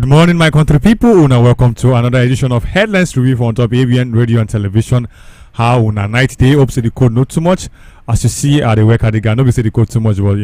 Good morning, my country people, and welcome to another edition of Headlines Review on top ABN Radio and Television. How on a night day, hope say the code not too much. As you see, the work at the gun, nobody say the code too much, but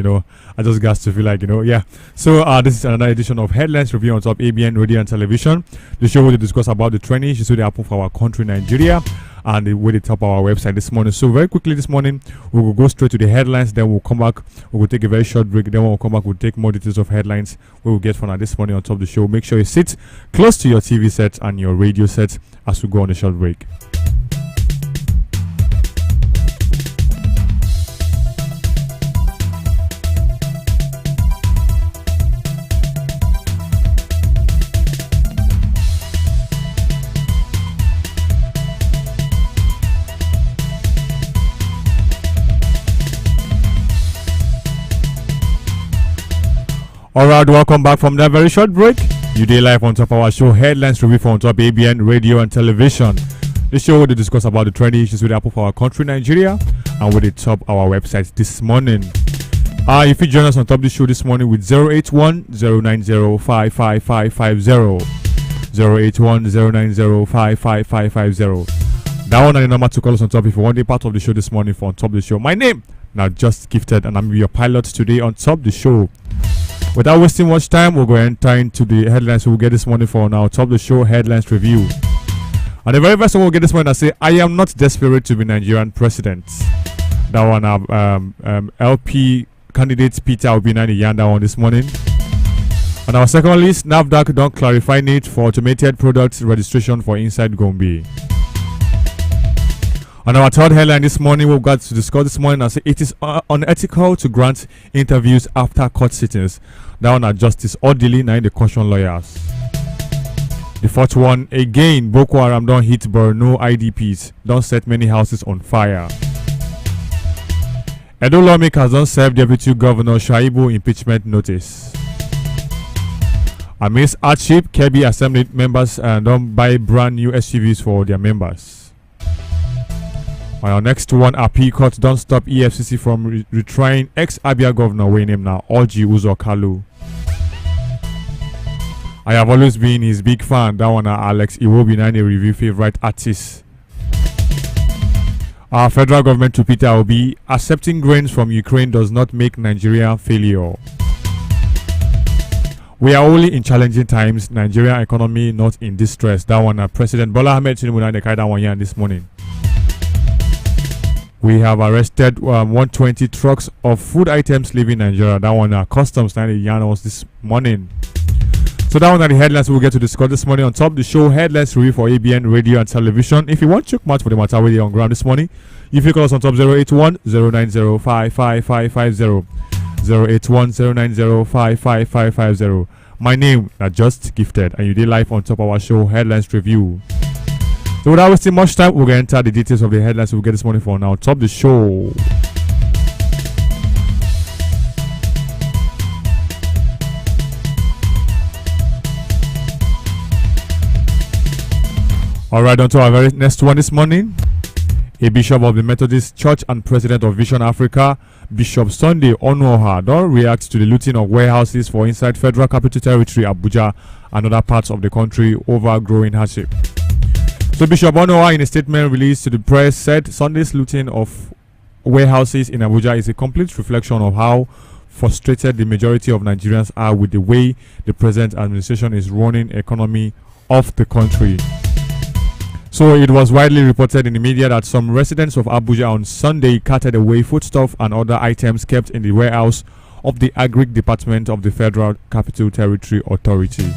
I just got to feel like yeah. So this is another edition of Headlines Review on top ABN Radio and Television. The show will discuss about the trending issues that happen for our country, Nigeria, and the way they top our website this morning. So very quickly this morning, we will go straight to the headlines. Then we'll come back. We will take a very short break. Then when we'll come back, we'll take more details of headlines we will get from this morning on top of the show. Make sure you sit close to your TV set and your radio set as we go on a short break. Alright, welcome back from that very short break. You did live on top of our show, Headlines Review on top ABN Radio and Television. The show will discuss about the trending issues with Apple for our country, Nigeria, and with the top our website this morning. If you join us on top of the show this morning with 081-090-55550, 081-090-55550. That one and the number to call us on top if you want to be part of the show this morning for on top of the show. My name, now Just Gifted, and I'm your pilot today on top of the show. Without wasting much time, we'll go and enter into the headlines we'll get this morning for now. Top of the show, Headlines Review. And the very first one we'll get this morning, I say, I am not desperate to be Nigerian president. That one, LP candidate Peter Obi Yarn that one this morning. On our second list, NAFDAC don't clarify need for automated products registration for inside Gombe. On our third headline this morning, we've got to discuss this morning. I say it is unethical to grant interviews after court sittings. That one are Justice Odili, now the caution lawyers. The fourth one, again, Boko Haram don't hit Borno IDPs, don't set many houses on fire. Edo lawmakers don't serve Deputy Governor Shaibu impeachment notice. Amidst hardship, Kebbi Assembly members don't buy brand new SUVs for their members. On our next one, Appeal Court don't stop EFCC from retrying ex-Abia Governor Wayne now, Orji Uzor Kalu. I have always been his big fan. That one, Alex Iwobi, a review favorite artist. Our federal government to Peter Obi, accepting grains from Ukraine does not make Nigeria failure. We are only in challenging times. Nigeria economy not in distress. That one, President Bola Ahmed Tinubu, that one here this morning. We have arrested 120 trucks of food items leaving Nigeria. That one, customs yarn this morning. So that one are the headlines we'll get to discuss this morning on top of the show. Headlines review for ABN Radio and Television. If you want check match for the matter with you on ground this morning, if you call us on top 081-090-55550, 081-090-55550. My name is Just Gifted, and you did live on top of our show, Headlines Review. So without wasting much time, we're going to enter the details of the headlines we'll get this morning for now. Top of the show. Alright, on to our very next one this morning. A bishop of the Methodist Church and president of Vision Africa, Bishop Sunday Onuoha, don't react to the looting of warehouses for inside Federal Capital Territory, Abuja, and other parts of the country over growing hardship. So Bishop Onuoha, in a statement released to the press, said Sunday's looting of warehouses in Abuja is a complete reflection of how frustrated the majority of Nigerians are with the way the present administration is running the economy of the country. So it was widely reported in the media that some residents of Abuja on Sunday carted away foodstuff and other items kept in the warehouse of the Agric Department of the Federal Capital Territory Authority.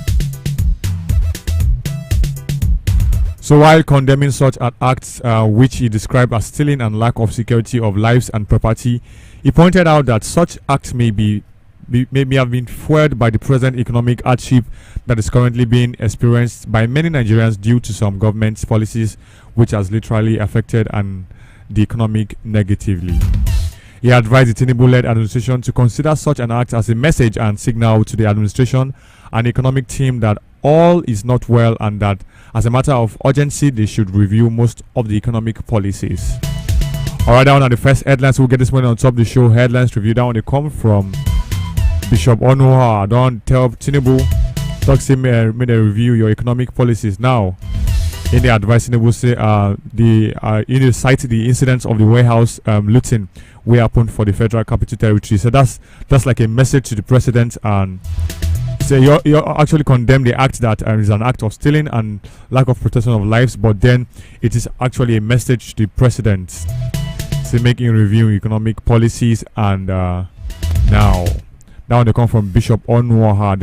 So while condemning such acts, which he described as stealing and lack of security of lives and property, he pointed out that such acts may have been fueled by the present economic hardship that is currently being experienced by many Nigerians due to some government's policies which has literally affected the economic negatively. He advised the Tinubu-led administration to consider such an act as a message and signal to the administration and economic team that all is not well and that as a matter of urgency they should review most of the economic policies. Alright, down on the first headlines we'll get this morning on top of the show. Headlines review down they come from Bishop Onuoha. Don't tell Tinubu Talk say made a review your economic policies now. In the advice, they will say cite the incidents of the warehouse looting we happened for the Federal Capital Territory. So that's like a message to the president, and so you actually condemn the act that is an act of stealing and lack of protection of lives, but then it is actually a message to the president, so making review economic policies. And now they come from Bishop Onuoha,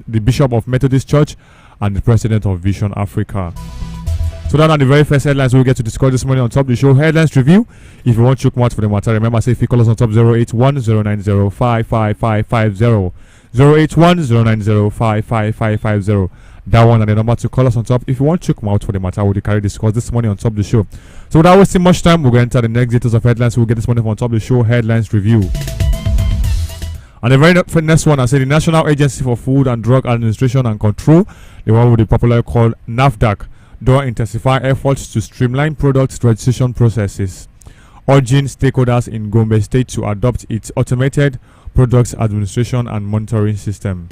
the Bishop of Methodist Church and the President of Vision Africa. So that are the very first headlines we'll get to discuss this morning on top of the show. Headlines review. If you want to watch for the matter, remember, say if you call us on top 081 090 55550. 081 090 55550. That one and the number to call us on top. If you want to come out for the matter, we'll carry discuss this morning on top of the show. So without wasting much time, we're going to enter the next details of headlines we'll get this morning on top of the show. Headlines review. And the very next one, I say the National Agency for Food and Drug Administration and Control, the one with the popular called NAFDAC, don't intensify efforts to streamline product registration processes, urging stakeholders in Gombe State to adopt its automated products administration and monitoring system.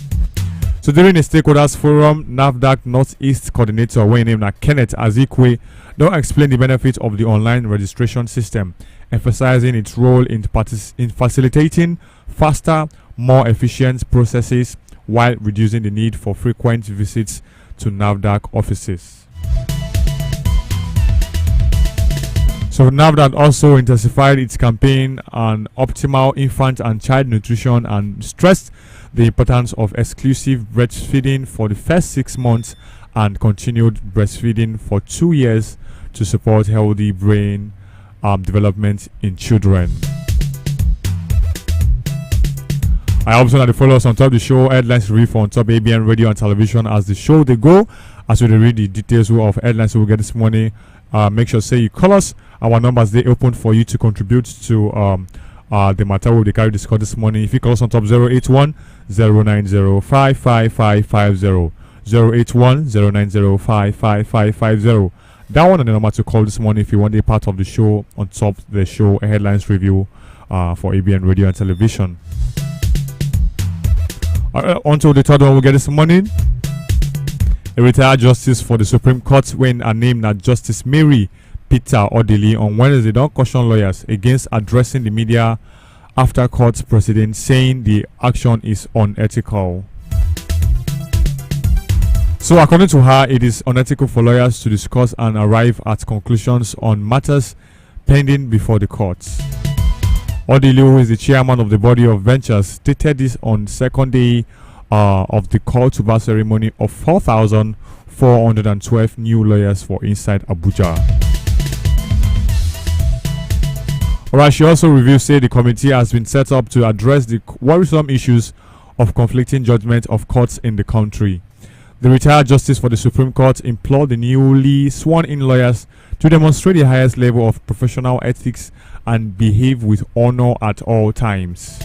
So during the stakeholders forum, NAFDAC Northeast coordinator, named Kenneth Azikwe, don't explain the benefits of the online registration system, emphasizing its role in facilitating faster, more efficient processes while reducing the need for frequent visits to NAFDAC offices. So NAFDAC also intensified its campaign on optimal infant and child nutrition and stressed the importance of exclusive breastfeeding for the first 6 months and continued breastfeeding for 2 years to support healthy brain development in children. I hope so that you follow us on top of the show. Headlines review on top ABN Radio and Television as the show they go. As we read the details of headlines we'll get this morning, make sure say you call us. Our numbers they open for you to contribute to the matter we'll carry discuss this morning. If you call us on top 081 090 55550, 081 090 55550. That one and the number to call this morning if you want to be part of the show on top of the show headlines review for ABN Radio and Television. On to the third one we'll get this morning. A retired justice for the Supreme Court, when named as Justice Mary Peter Odili, on Wednesday don't caution lawyers against addressing the media after court proceedings, saying the action is unethical. So according to her, it is unethical for lawyers to discuss and arrive at conclusions on matters pending before the courts. Odili, who is the chairman of the body of ventures, stated this on second day of the call to bar ceremony of 4,412 new lawyers for Inside Abuja. Alright, she also revealed, say the committee has been set up to address the worrisome issues of conflicting judgment of courts in the country. The retired justice for the Supreme Court implored the newly sworn-in lawyers to demonstrate the highest level of professional ethics and behave with honor at all times.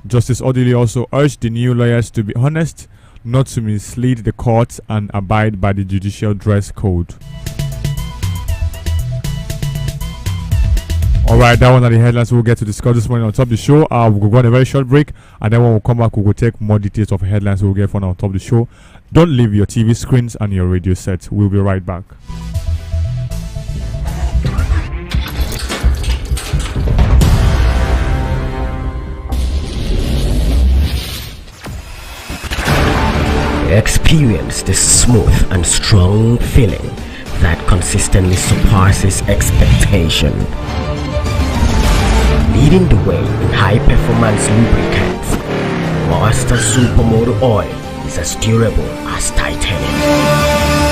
Justice Odili also urged the new lawyers to be honest, not to mislead the court, and abide by the judicial dress code. Alright, that one are the headlines we'll get to discuss this morning on top of the show. We'll go on a very short break, and then when we come back, we'll take more details of headlines we'll get from on top of the show. Don't leave your TV screens and your radio set. We'll be right back. Experience the smooth and strong feeling that consistently surpasses expectation. Leading the way in high-performance lubricants, Master Supermoto Oil is as durable as titanium.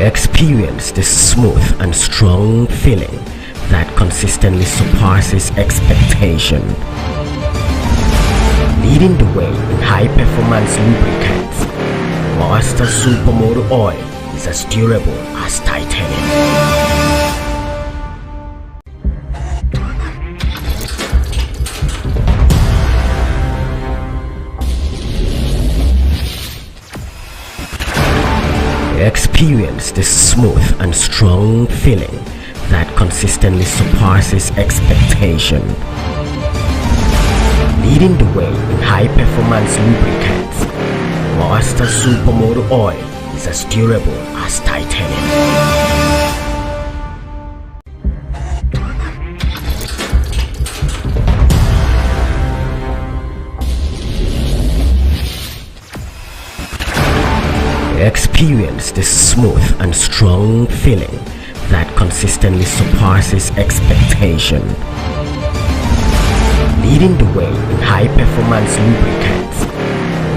Experience the smooth and strong feeling that consistently surpasses expectation. Leading the way in high-performance lubricants, Master Supermoto Oil is as durable as titanium. Experience Experience the smooth and strong feeling that consistently surpasses expectation. Leading the way in high-performance lubricants, Monster Supermoto Oil is as durable as titanium. Experience the smooth and strong feeling that consistently surpasses expectation. Leading the way in high-performance lubricants,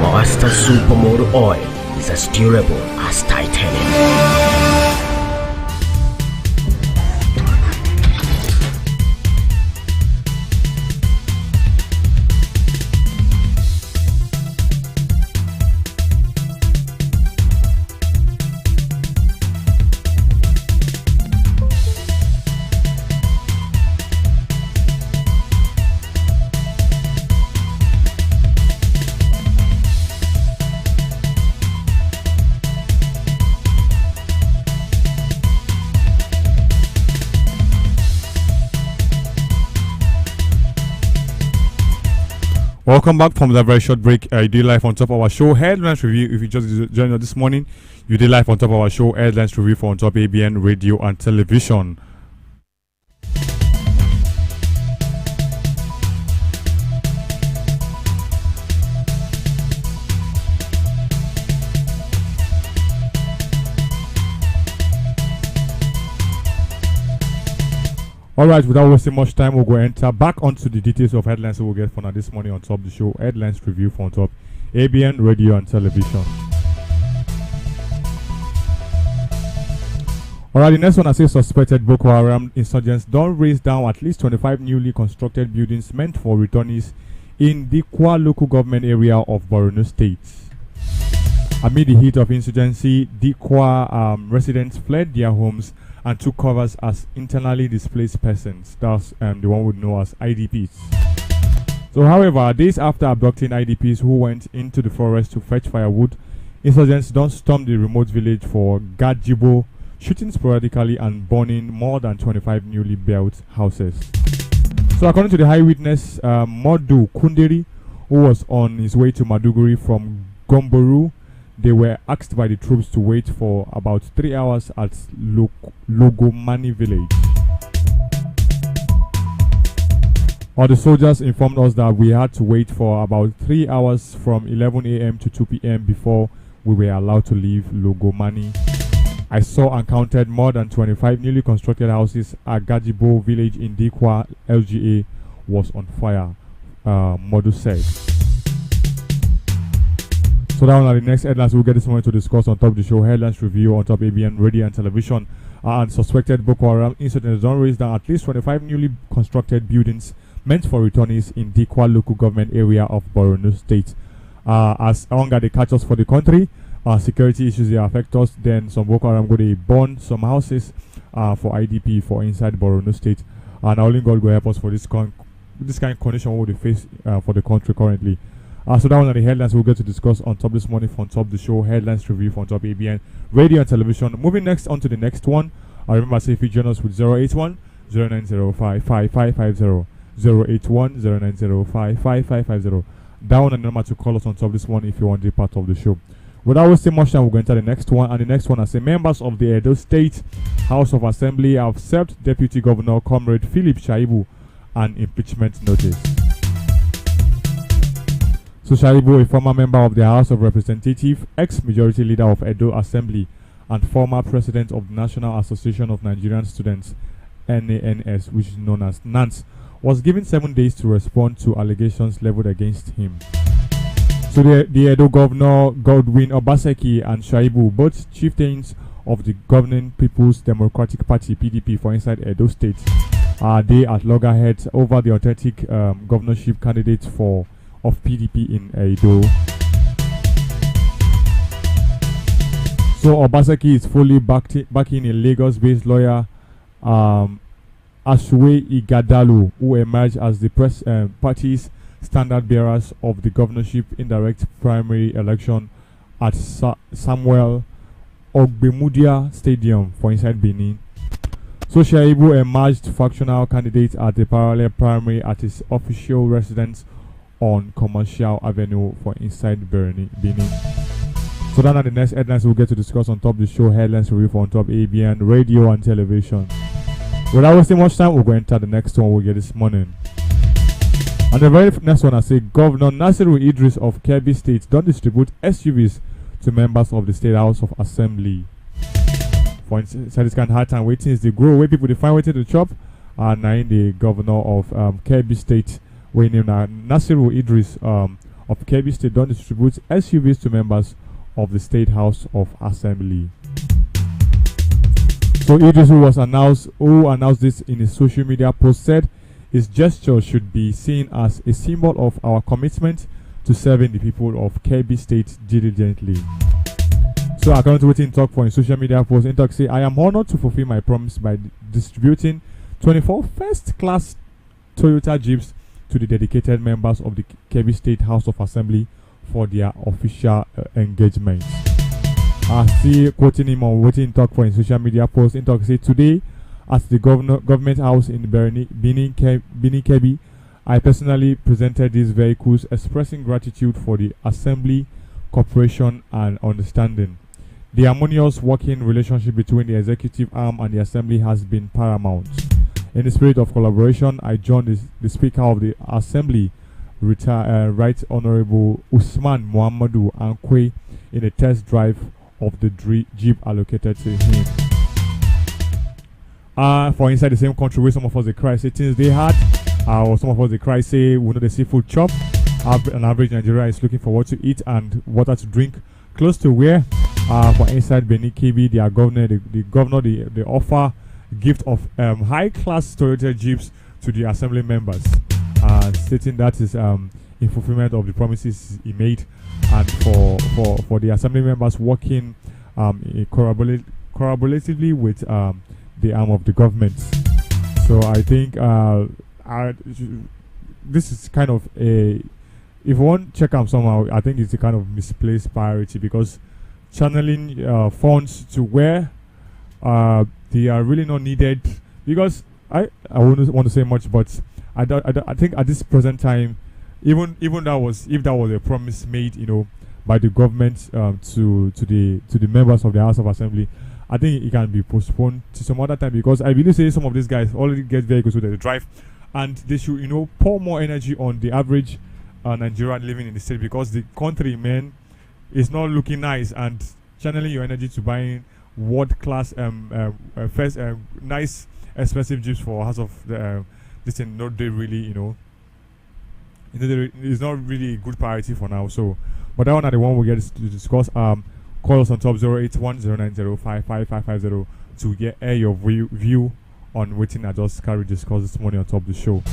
Monster Supermoto Oil is as durable as titanium. Welcome back from that very short break. You did live on top of our show Headlines Review. If you just joined us this morning, you did live on top of our show Headlines Review for on top ABN Radio and Television. Alright, without wasting much time, we'll go enter back onto the details of headlines we'll get for now this morning on top of the show. Headlines Review for on top ABN Radio and Television. Alright, the next one I say suspected Boko Haram insurgents don't raise down at least 25 newly constructed buildings meant for returnees in the Kwa local government area of Borno State. Amid the heat of insurgency, the Kwa residents fled their homes and took covers as internally displaced persons. That's the one we know as IDPs. So, however, days after abducting IDPs who went into the forest to fetch firewood, insurgents don't storm the remote village for Gajibo, shooting sporadically and burning more than 25 newly built houses. So, according to the high witness, Modu Kunderi, who was on his way to Maduguri from Gomboru, they were asked by the troops to wait for about 3 hours at Logomani village. Or the soldiers informed us that we had to wait for about 3 hours from 11 a.m. to 2 p.m. before we were allowed to leave Logomani. I saw and counted more than 25 newly constructed houses at Gajibo village in Dikwa. LGA was on fire, Modu said. So down at the next headlines we'll get this morning to discuss on top of the show Headlines Review on top ABN Radio and Television. And suspected Boko Haram incidents don't raise down at least 25 newly constructed buildings meant for returnees in Dikwa local government area of Borno State. As hunger they catch us for the country, security issues they affect us, then some Boko Haram go they burn some houses for IDP for inside Borno State. And only God will help us for this kind of condition we face for the country currently. So that one are the headlines we'll get to discuss on top this morning from top of the show Headlines Review from top ABN Radio and Television. Moving next on to the next one. Remember, say if you join us with 081 0905 5550 081 0905 5550. Down and number to call us on top this one if you want to be part of the show. Without wasting much time, we'll go into the next one. And the next one, I say members of the Edo State House of Assembly have served Deputy Governor Comrade Philip Shaibu an impeachment notice. So Shaibu, a former member of the House of Representatives, ex-majority leader of Edo Assembly, and former president of the National Association of Nigerian Students, NANS, which is known as NANS, was given 7 days to respond to allegations leveled against him. So the Edo Governor Godwin Obaseki and Shaibu, both chieftains of the governing People's Democratic Party (PDP) for inside Edo State, are they at loggerheads over the authentic governorship candidate of PDP in Edo. So Obaseki is fully backing a Lagos-based lawyer, Asue Igadalu, who emerged as the party's standard bearers of the governorship indirect primary election at Samuel Ogbemudia Stadium for inside Benin. So Shaibu emerged factional candidate at the parallel primary at his official residence on Commercial Avenue for inside Benin. So then, are the next headlines we'll get to discuss on top of the show. Headlines review for on top ABN radio and television. Without wasting much time, we'll go enter the next one we'll get this morning. And the very next one, I say Governor Nasiru Idris of Kebbi State don't distribute SUVs to members of the State House of Assembly. For inside this kind of hard time waiting is the grow where people define waiting to chop. And now the governor of Kebbi State, we name Nasiru Idris of Kebbi State don't distribute SUVs to members of the State House of Assembly. So Idris, who announced this in his social media post, said his gesture should be seen as a symbol of our commitment to serving the people of Kebbi State diligently. So according to what he talk for in social media post, he talk say, I am honored to fulfill my promise by distributing 24 first-class Toyota Jeeps to the dedicated members of the Kebbi State House of Assembly for their official engagements. I see quoting him on what he talk for in social media post. He talk say, today at the government house in Benin Kebbi, I personally presented these vehicles expressing gratitude for the assembly, cooperation and understanding. The harmonious working relationship between the executive arm and the assembly has been paramount. In the spirit of collaboration, I joined the Speaker of the Assembly, Right Honorable Usman Muhammadu Ankwe, in a test drive of the Jeep allocated to him. For inside the same country where some of us they cry say things they had, or some of us they cry say we know the seafood chop. An average Nigeria is looking for what to eat and water to drink close to where. For inside Benin Kebbi, the governor they offer gift of high-class Toyota Jeeps to the assembly members, stating that is in fulfillment of the promises he made, and for the assembly members working collaboratively with the arm of the government. So I think this is kind of a, if you want to check out somehow, I think it's a kind of misplaced priority, because channeling funds to where they are really not needed, because I wouldn't want to say much, but I think at this present time, even that was, if that was a promise made, by the government to the members of the House of Assembly, I think it can be postponed to some other time, because I believe some of these guys already get vehicles with the drive, and they should pour more energy on the average Nigerian living in the state, because the country, man, is not looking nice, and channeling your energy to buying world class first nice expensive jeeps for House of this thing, not they really it's not really a good priority for now. So but that one are the one we get to discuss. Call us on top 08109055550 to get your view on waiting I just carry discuss this morning on top of the show.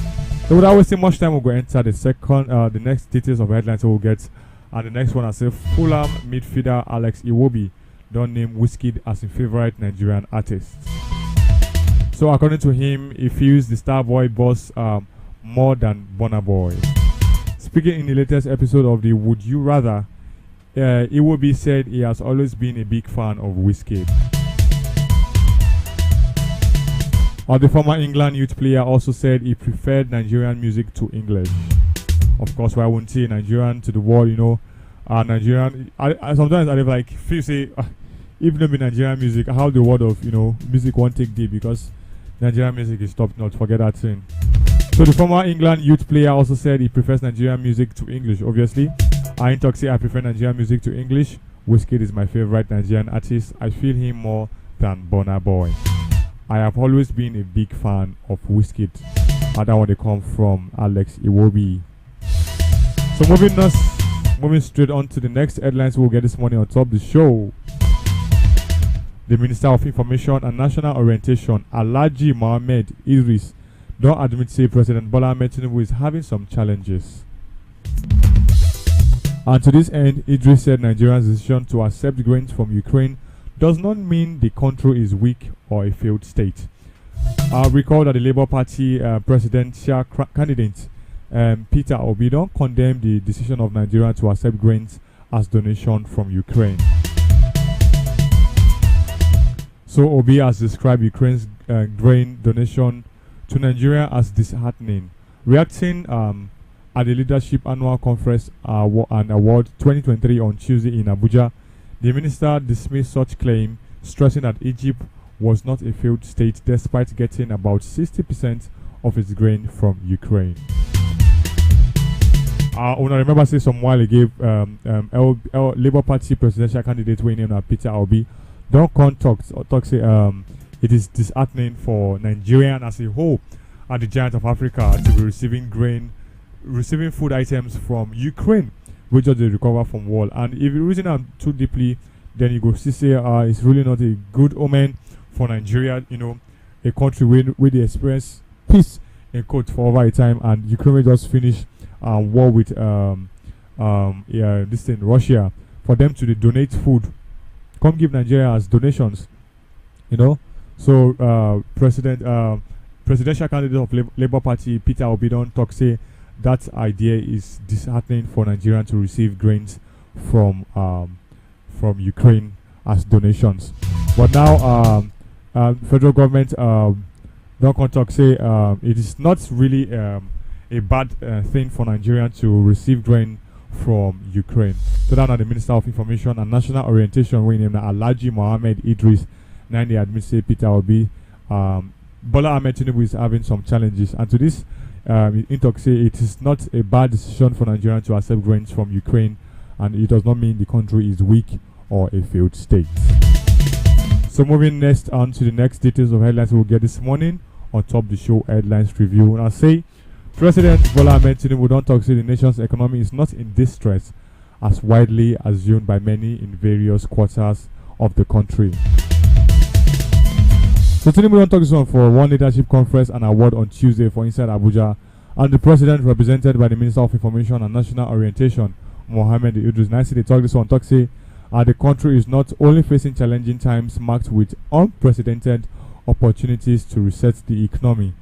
So without wasting much time, we'll go enter the next details of headlines we'll get. And the next one, I say Fulham midfielder Alex Iwobi don't name Wizkid as his favorite Nigerian artist. So according to him, he feels the Starboy boss more than Burna Boy. Speaking in the latest episode of the Would You Rather, Iwobi said he has always been a big fan of Wizkid. The former England youth player also said he preferred Nigerian music to English. Of course, why wouldn't say Nigerian to the world, Nigerian. I sometimes I like feel say, if not be Nigerian music, how the world of music won't take day, because Nigerian music is top notch. Forget that thing. So the former England youth player also said he prefers Nigerian music to English. Obviously, I say I prefer Nigerian music to English. Wizkid is my favorite Nigerian artist. I feel him more than Burna Boy. I have always been a big fan of Wizkid. That one they come from Alex Iwobi. So moving straight on to the next headlines we'll get this morning on top of the show. The Minister of Information and National Orientation, Alhaji Mohammed Idris, don't admit say President Bola Ahmed Tinubu is having some challenges. And to this end, Idris said Nigeria's decision to accept grains from Ukraine does not mean the country is weak or a failed state. Recall that the Labour Party presidential candidate Peter Obi don't condemn the decision of Nigeria to accept grains as donation from Ukraine. So Obi has described Ukraine's grain donation to Nigeria as disheartening. Reacting at the Leadership Annual Conference and Award 2023 on Tuesday in Abuja, the minister dismissed such claim, stressing that Egypt was not a failed state despite getting about 60% of its grain from Ukraine. When I remember say some while ago, Labour Party presidential candidate we named Peter Obi don't talk say it is disheartening for Nigerian as a whole at the giant of Africa to be receiving food items from Ukraine, which just they recover from war. And if you reason them too deeply, then you go see say it's really not a good omen for Nigeria, a country where they experience peace in quote for over a time, and Ukraine just finished war with this thing Russia, for them to donate food, come give Nigeria as donations, So presidential candidate of Labour Party Peter Obi don't talk say that idea is disheartening for Nigeria to receive grains from Ukraine as donations. But now federal government don't come talk say it is not really a bad thing for Nigeria to receive grain from Ukraine. So now the Minister of Information and National Orientation, we named Alhaji Mohammed Idris, now they admit say Peter Obi, Bola Ahmed Tinubu is having some challenges, and to this, Intok say it is not a bad decision for Nigeria to accept grains from Ukraine, and it does not mean the country is weak or a failed state. So moving next on to the next details of headlines we'll get this morning on top the show headlines review. And I say President Bola Ahmed Tinubu don't talk say the nation's economy is not in distress as widely assumed by many in various quarters of the country. So Tinubu don't talk this one for one leadership conference and award on Tuesday for inside Abuja, and the president represented by the Minister of Information and National Orientation, Mohammed Idris. Nicely they talk this one, talk say the country is not only facing challenging times marked with unprecedented opportunities to reset the economy.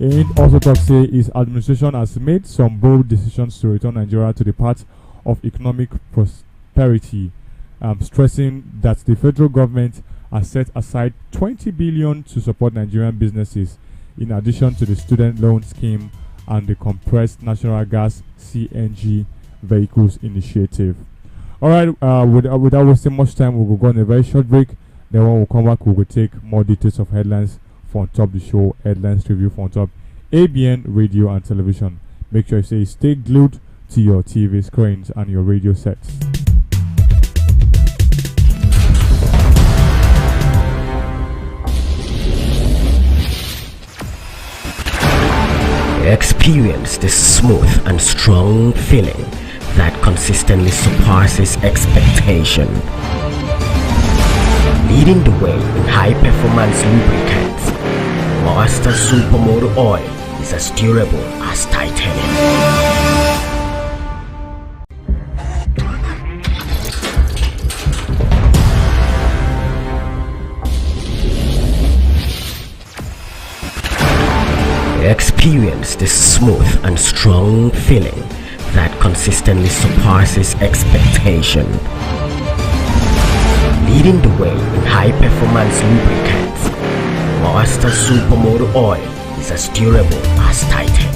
It also talks say his administration has made some bold decisions to return Nigeria to the path of economic prosperity, stressing that the federal government has set aside 20 billion to support Nigerian businesses, in addition to the student loan scheme and the compressed natural gas CNG vehicles initiative. All right, without wasting much time, we'll go on a very short break. Then when we come back, we will take more details of headlines for on top the show, headlines review for on top ABN radio and television. Make sure you stay glued to your TV screens and your radio sets. Experience the smooth and strong feeling that consistently surpasses expectation. Leading the way in high-performance lubricants, Monster Supermoto Oil is as durable as titanium. Experience the smooth and strong feeling that consistently surpasses expectation. Leading the way in high-performance lubricants, Monster Supermoto Oil is as durable as titanium.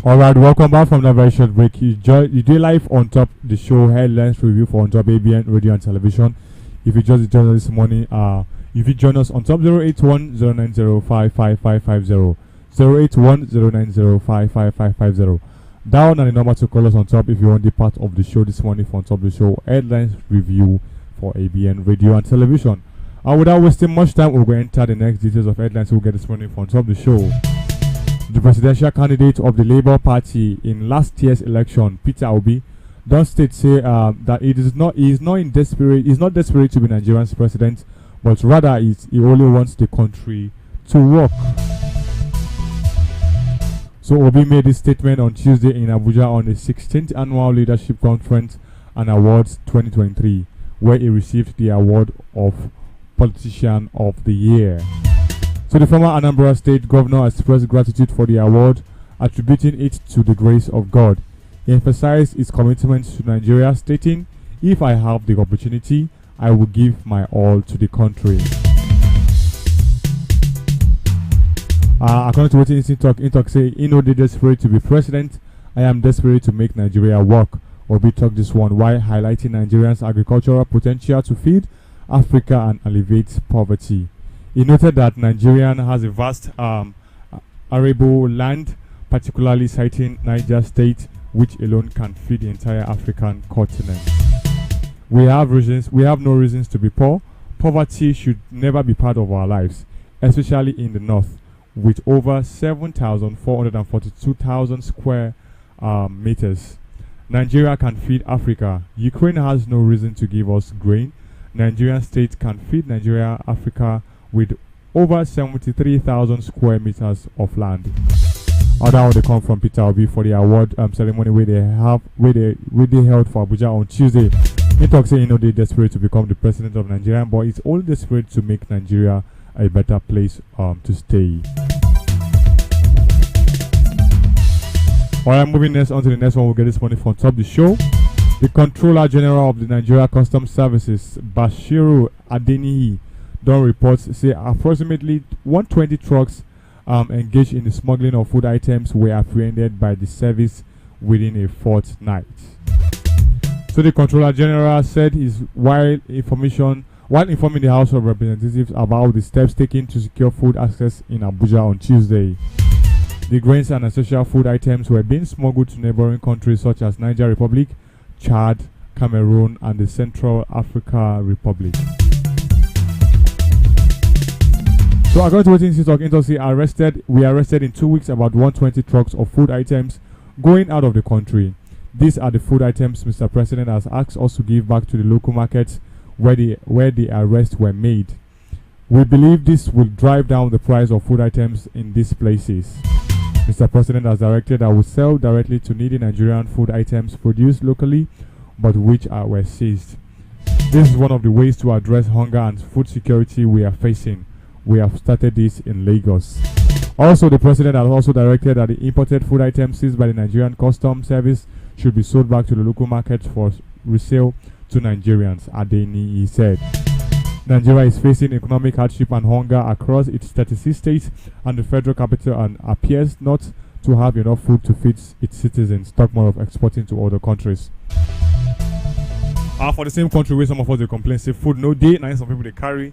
Alright, welcome back from that very short break. You do live on top the show headlines review for on top ABN radio and television. If you just joined us this morning, if you join us on top 081-090-55550, 081-090-55550. Down and the number to call us on top if you want to be part of the show this morning for on top the show headlines review for ABN radio and television. Without wasting much time, we'll go enter the next details of headlines we'll get this morning for on top the show. The presidential candidate of the Labour Party in last year's election, Peter Obi, does say that he is not desperate to be Nigeria's president, but rather he only wants the country to work. So Obi made this statement on Tuesday in Abuja on the 16th Annual Leadership Conference and Awards 2023, where he received the award of Politician of the Year. So the former Anambra State governor expressed gratitude for the award, attributing it to the grace of God. He emphasized his commitment to Nigeria, stating, "If I have the opportunity, I will give my all to the country." According to what Intalk say, Ino did desperate to be president. I am desperate to make Nigeria work. Obi talked this one while highlighting Nigerians' agricultural potential to feed Africa and alleviate poverty. He noted that Nigeria has a vast arable land, particularly citing Niger State, which alone can feed the entire African continent. We have no reasons to be poor. Poverty should never be part of our lives, especially in the north, with over 7,442,000 square meters. Nigeria can feed Africa. Ukraine has no reason to give us grain. Nigerian state can feed Nigeria, Africa, with over 73,000 square meters of land. That would come from Peter Obi for the award ceremony where they held for Abuja on Tuesday. He talks saying, they're desperate to become the president of Nigeria, but it's all desperate to make Nigeria a better place to stay. Alright, moving next on to the next one. We'll get this morning from top of the show. The Controller General of the Nigeria Customs Services, Bashiru Adeniyi, don't reports say approximately 120 trucks engaged in the smuggling of food items were apprehended by the service within a fortnight. So the Controller General said while informing the House of Representatives about the steps taken to secure food access in Abuja on Tuesday. The grains and essential food items were being smuggled to neighboring countries such as Niger Republic, Chad, Cameroon, and the Central Africa Republic. So according to what Intalk, we arrested in 2 weeks about 120 trucks of food items going out of the country. These are the food items Mr. President has asked us to give back to the local markets where the arrests were made. We believe this will drive down the price of food items in these places. Mr. President has directed that we sell directly to needy Nigerian food items produced locally but which were seized. This is one of the ways to address hunger and food security we are facing. We have started this in Lagos. Also, the President has also directed that the imported food items seized by the Nigerian Customs Service should be sold back to the local market for resale to Nigerians, Adeniyi said. Nigeria is facing economic hardship and hunger across its 36 states and the federal capital and appears not to have enough food to feed its citizens, talk more of exporting to other countries. For the same country where some of us they complain, say food no day, now some people they carry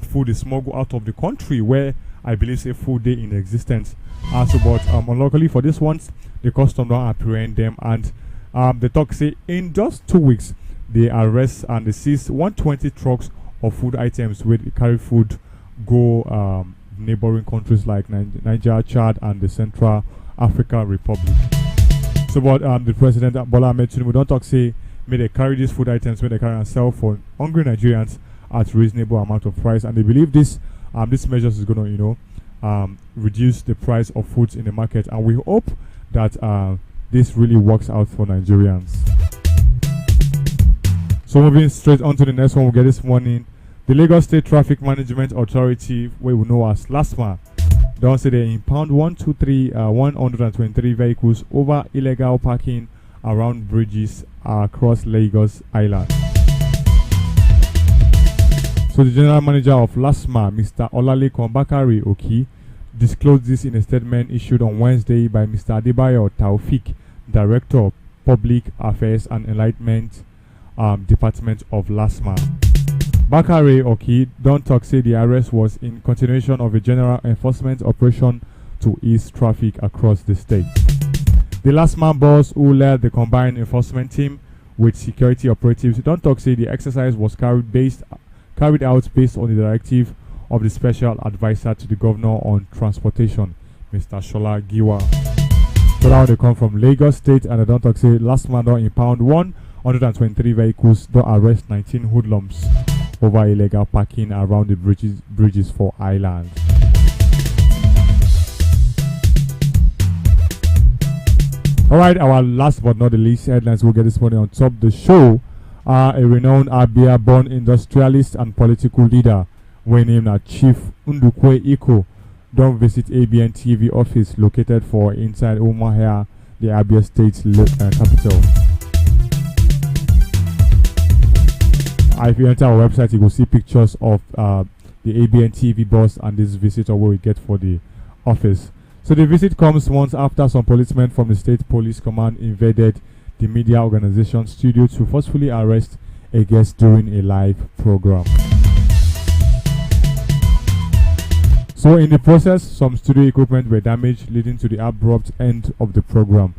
food is smuggled out of the country where I believe say food day in existence. But unluckily for this ones, the custom don't apprehend them, and the talk say in just 2 weeks they arrest and they seize 120 trucks of food items where they carry food go neighboring countries like Niger, Chad, and the Central African Republic. So, but the President Bola Ahmed Tinubu don't talk say may they carry these food items, may they carry and sell for hungry Nigerians at reasonable amount of price, and they believe this measures is going to reduce the price of foods in the market, and we hope that this really works out for Nigerians. So moving straight on to the next one we get this morning, the Lagos State Traffic Management Authority, where we know as LASTMA, don't say they impound 123 vehicles over illegal parking around bridges across Lagos Island. So the General Manager of LASTMA, Mr. Olalekan Bakare Oki, disclosed this in a statement issued on Wednesday by Mr. Adebayo Taufik, Director of Public Affairs and Enlightenment Department of LASTMA. Bakare Oki don't talk say the arrest was in continuation of a general enforcement operation to ease traffic across the state. The LASTMA boss who led the combined enforcement team with security operatives don't talk say the exercise was carried out based on the directive of the Special Advisor to the Governor on Transportation, Mr. Shola Giwa. So now they come from Lagos State, and I don't talk say LASTMA don't impound 123 vehicles, don't arrest 19 hoodlums over illegal parking around the bridges for island. Alright, our last but not the least headlines we'll get this morning on top of the show. A renowned Abia-born industrialist and political leader, named Chief Ndukwe Iko, don't visit ABN TV office located for inside Umuahia, the Abia State capital. If you enter our website, you will see pictures of the ABN TV bus and this visitor where we get for the office. So the visit comes months after some policemen from the State Police Command invaded the media organization studio to forcefully arrest a guest during a live program. So in the process, some studio equipment were damaged, leading to the abrupt end of the program.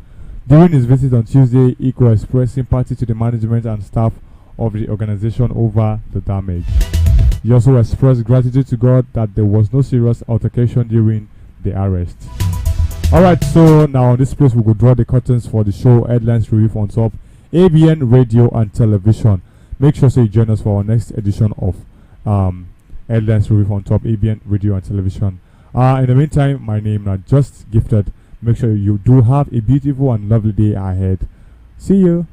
During his visit on Tuesday, Iko expressed sympathy to the management and staff of the organization over the damage. He also expressed gratitude to God that there was no serious altercation during the arrest. Alright, so now on this place we will draw the curtains for the show Headlines Review on Top, ABN Radio and Television. Make sure you join us for our next edition of Headlines Review on Top, ABN Radio and Television. In the meantime, my name is Just Gifted. Make sure you do have a beautiful and lovely day ahead. See you.